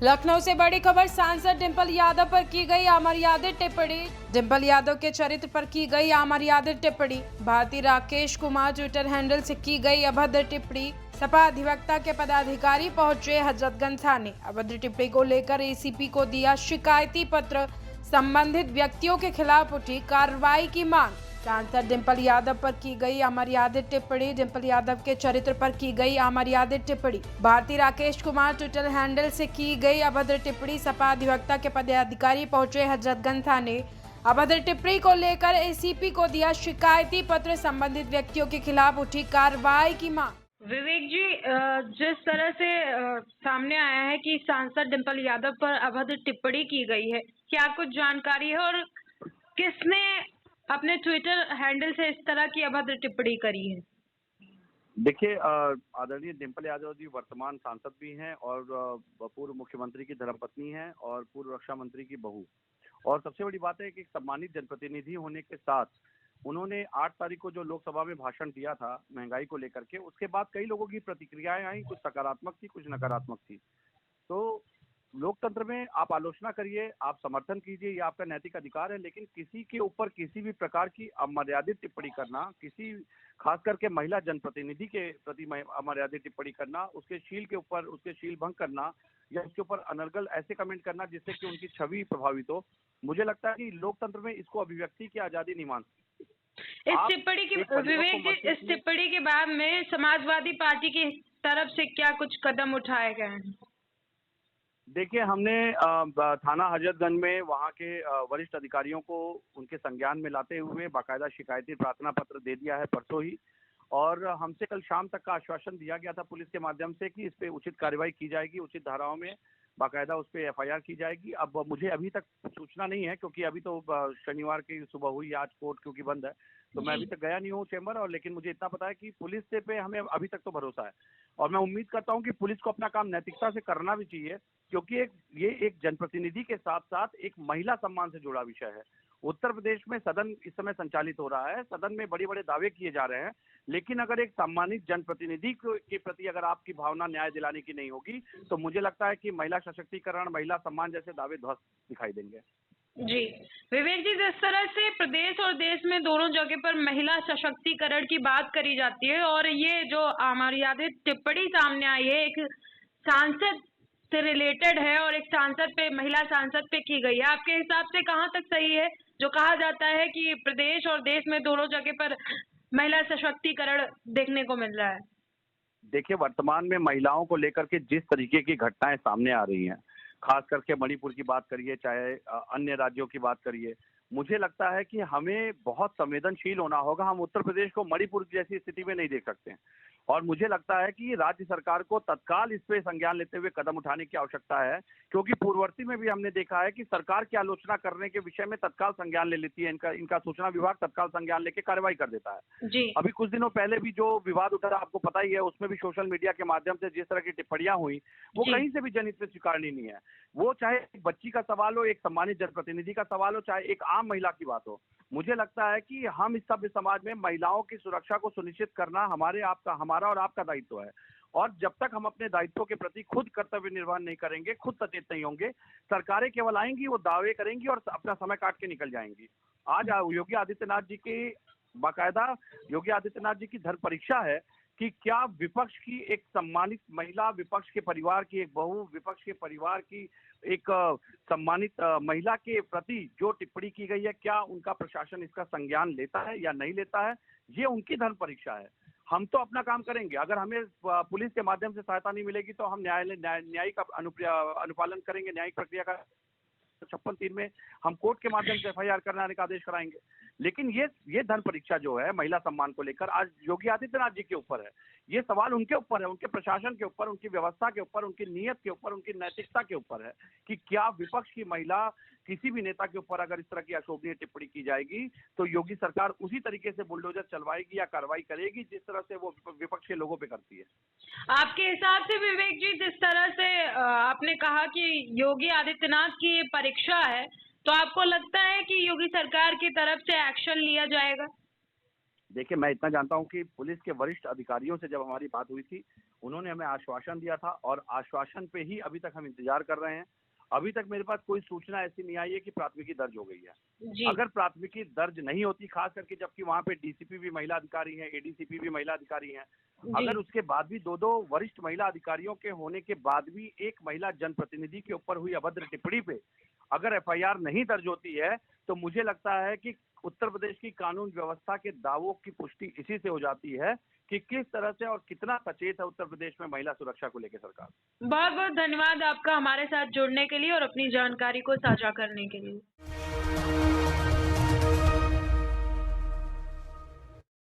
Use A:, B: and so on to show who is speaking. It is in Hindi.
A: लखनऊ से बड़ी खबर, सांसद डिंपल यादव पर की गई अमर्यादित टिप्पणी। डिंपल यादव के चरित्र पर की गई अमर्यादित टिप्पणी। भारती राकेश कुमार ट्विटर हैंडल से की गई अभद्र टिप्पणी। सपा अधिवक्ता के पदाधिकारी पहुंचे हजरतगंज थाने। अभद्र टिप्पणी को लेकर एसीपी को दिया शिकायती पत्र। संबंधित व्यक्तियों के खिलाफ उठी कार्रवाई की मांग। सांसद डिंपल यादव पर की गई अमर्यादित टिप्पणी। डिंपल यादव के चरित्र पर की गई अमर्यादित टिप्पणी। भारती राकेश कुमार ट्विटर हैंडल से की गई अभद्र टिप्पणी। सपा अधिवक्ता के पदाधिकारी पहुंचे हजरतगंज थाने। अभद्र टिप्पणी को लेकर एसीपी को दिया शिकायती पत्र। संबंधित व्यक्तियों के खिलाफ उठी कार्रवाई की मांग।
B: विवेक जी, जिस तरह से सामने आया है कि सांसद डिंपल यादव पर अभद्र टिप्पणी की गई है, क्या कुछ जानकारी है और किसने अपने ट्विटर हैंडल से इस तरह की अभद्र टिप्पणी करी है?
C: देखिए, आदरणीय डिंपल यादव जी वर्तमान सांसद भी हैं और पूर्व मुख्यमंत्री की धर्मपत्नी हैं और पूर्व रक्षा मंत्री की बहू। और सबसे बड़ी बात है कि एक सम्मानित जनप्रतिनिधि होने के साथ उन्होंने 8 तारीख को जो लोकसभा में भाषण दिया था महंगाई को लेकर के, उसके बाद कई लोगों की प्रतिक्रियाएं आई, कुछ सकारात्मक थी, कुछ नकारात्मक थी। तो लोकतंत्र में आप आलोचना करिए, आप समर्थन कीजिए, ये आपका नैतिक अधिकार है, लेकिन किसी के ऊपर किसी भी प्रकार की अमर्यादित टिप्पणी करना, किसी खास करके महिला जनप्रतिनिधि के प्रति अमर्यादित टिप्पणी करना, उसके शील के ऊपर उसके शील भंग करना या उसके ऊपर अनर्गल ऐसे कमेंट करना जिससे कि उनकी छवि प्रभावित हो, मुझे लगता है कि लोकतंत्र में इसको अभिव्यक्ति की आजादी नहीं मान सकती।
B: इस टिप्पणी की विवेक जी, इस टिप्पणी के बाद में समाजवादी पार्टी की तरफ से क्या कुछ कदम उठाए गए हैं?
C: देखिए, हमने थाना हजरतगंज में वहाँ के वरिष्ठ अधिकारियों को उनके संज्ञान में लाते हुए बाकायदा शिकायती प्रार्थना पत्र दे दिया है परसों ही। और हमसे कल शाम तक का आश्वासन दिया गया था पुलिस के माध्यम से कि इस पे उचित कार्रवाई की जाएगी, उचित धाराओं में बाकायदा उस पे एफआईआर की जाएगी। अब मुझे अभी तक सूचना नहीं है क्योंकि अभी तो शनिवार की सुबह हुई, आज कोर्ट क्योंकि बंद है, तो मैं अभी तक गया नहीं हूँ चेंबर। और लेकिन मुझे इतना पता है कि पुलिस से पे हमें अभी तक तो भरोसा है और मैं उम्मीद करता हूँ कि पुलिस को अपना काम नैतिकता से करना भी चाहिए, क्योंकि ये एक जनप्रतिनिधि के साथ साथ एक महिला सम्मान से जुड़ा विषय है। उत्तर प्रदेश में सदन इस समय संचालित हो रहा है, सदन में बड़े बड़े दावे किए जा रहे हैं, लेकिन अगर एक सम्मानित जनप्रतिनिधि के प्रति अगर आपकी भावना न्याय दिलाने की नहीं होगी तो मुझे लगता है कि महिला सशक्तिकरण, महिला सम्मान जैसे दावे ध्वस्त दिखाई देंगे।
B: जी विवेक जी, जिस तरह से प्रदेश और देश में दोनों जगह पर महिला सशक्तिकरण की बात करी जाती है और ये जो अमर्यादित टिप्पणी सामने आई है एक सांसद से रिलेटेड है और एक सांसद पे, महिला सांसद पे की गई है, आपके हिसाब से कहाँ तक सही है जो कहा जाता है कि प्रदेश और देश में दोनों जगह पर महिला सशक्तिकरण देखने को मिल रहा है?
C: देखिए, वर्तमान में महिलाओं को लेकर के जिस तरीके की घटनाएं सामने आ रही हैं, खास करके मणिपुर की बात करिए, चाहे अन्य राज्यों की बात करिए, मुझे लगता है कि हमें बहुत संवेदनशील होना होगा। हम उत्तर प्रदेश को मणिपुर जैसी स्थिति में नहीं देख सकते हैं और मुझे लगता है कि राज्य सरकार को तत्काल इस पे संज्ञान लेते हुए कदम उठाने की आवश्यकता है, क्योंकि पूर्ववर्ती में भी हमने देखा है कि सरकार की आलोचना करने के विषय में तत्काल संज्ञान ले लेती है, इनका सूचना विभाग तत्काल संज्ञान लेके कार्रवाई कर देता है।
B: जी
C: अभी कुछ दिनों पहले भी जो विवाद उठा आपको पता ही है, उसमें भी सोशल मीडिया के माध्यम से जिस तरह की टिप्पणियां हुई वो कहीं से भी जनहित में स्वीकारनीय नहीं है। वो चाहे एक बच्ची का सवाल हो, एक सम्मानित जनप्रतिनिधि का सवाल हो, चाहे एक आम महिला की बात हो, मुझे लगता है कि हम इस सभ्य समाज में महिलाओं की सुरक्षा को सुनिश्चित करना हमारा और आपका दायित्व है। और जब तक हम अपने दायित्वों के प्रति खुद कर्तव्य निर्वहन नहीं करेंगे, खुद सचेत नहीं होंगे, सरकारें केवल आएंगी, वो दावे करेंगी और अपना समय काट के निकल जाएंगी। आज योगी आदित्यनाथ जी की बाकायदा योगी आदित्यनाथ जी की धर्म परीक्षा है कि क्या विपक्ष की एक सम्मानित महिला, विपक्ष के परिवार की एक बहू, विपक्ष के परिवार की एक सम्मानित महिला के प्रति जो टिप्पणी की गई है, क्या उनका प्रशासन इसका संज्ञान लेता है या नहीं लेता है, ये उनकी धर्म परीक्षा है। हम तो अपना काम करेंगे, अगर हमें पुलिस के माध्यम से सहायता नहीं मिलेगी तो हम न्यायिक अनुपालन करेंगे, न्यायिक प्रक्रिया का 56(3) में हम कोर्ट के माध्यम से एफआईआर कराने का आदेश कराएंगे। लेकिन ये धर्म परीक्षा जो है महिला सम्मान को लेकर आज योगी आदित्यनाथ जी के ऊपर है। ये सवाल उनके ऊपर है, उनके प्रशासन के ऊपर, उनकी व्यवस्था के ऊपर, उनकी नीयत के ऊपर, उनकी नैतिकता के ऊपर है कि क्या विपक्ष की महिला, किसी भी नेता के ऊपर अगर इस तरह की अशोभनीय टिप्पणी की जाएगी तो योगी सरकार उसी तरीके से बुलडोजर चलवाएगी या कार्रवाई करेगी जिस तरह से वो विपक्ष के लोगों पे करती है।
B: आपके हिसाब से विवेक जी, जिस तरह से आपने कहा कि योगी आदित्यनाथ की ये परीक्षा है, तो आपको लगता है कि योगी सरकार की तरफ से एक्शन लिया जाएगा?
C: देखिए, मैं इतना जानता हूँ कि पुलिस के वरिष्ठ अधिकारियों से जब हमारी बात हुई थी, उन्होंने हमें आश्वासन दिया था और आश्वासन पे ही अभी तक हम इंतजार कर रहे हैं। अभी तक मेरे पास कोई सूचना ऐसी नहीं आई है कि प्राथमिकी दर्ज हो गई है।
B: जी।
C: अगर प्राथमिकी दर्ज नहीं होती, खास करके जबकि वहाँ पे डीसीपी भी महिला अधिकारी हैं, एडीसीपी भी महिला अधिकारी हैं,
B: जी।
C: अगर उसके बाद भी दो वरिष्ठ महिला अधिकारियों के होने के बाद भी एक महिला जनप्रतिनिधि के ऊपर हुई अभद्र टिप्पणी पे अगर एफआईआर नहीं दर्ज होती है, तो मुझे लगता है कि उत्तर प्रदेश की कानून व्यवस्था के दावों की पुष्टि इसी से हो जाती है कि किस तरह से और कितना सचेत है उत्तर प्रदेश में महिला सुरक्षा को लेकर सरकार।
B: बहुत बहुत धन्यवाद आपका हमारे साथ जुड़ने के लिए और अपनी जानकारी को साझा करने के लिए।